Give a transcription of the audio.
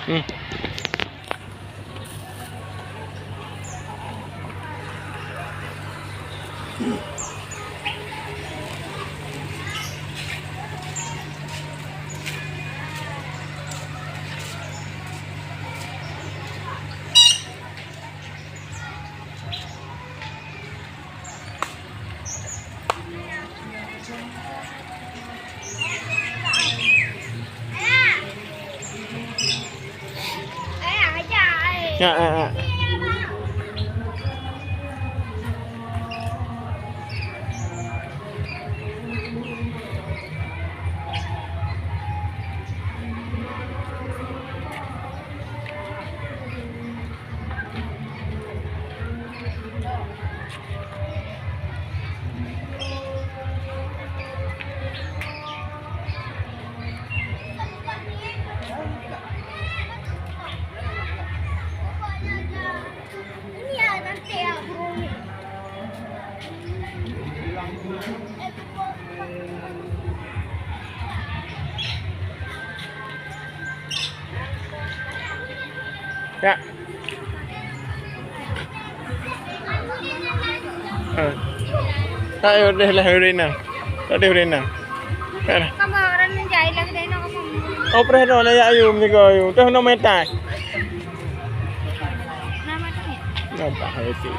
Hmm. Ya. Ya. Tayo deh lah Rina. Tak ada Rina. Kan. Kamaran ng jai lang din ako mo. Oh, pre no la ayu ni ko ayu. Tu no meta. Nama ni. Nampak hai si.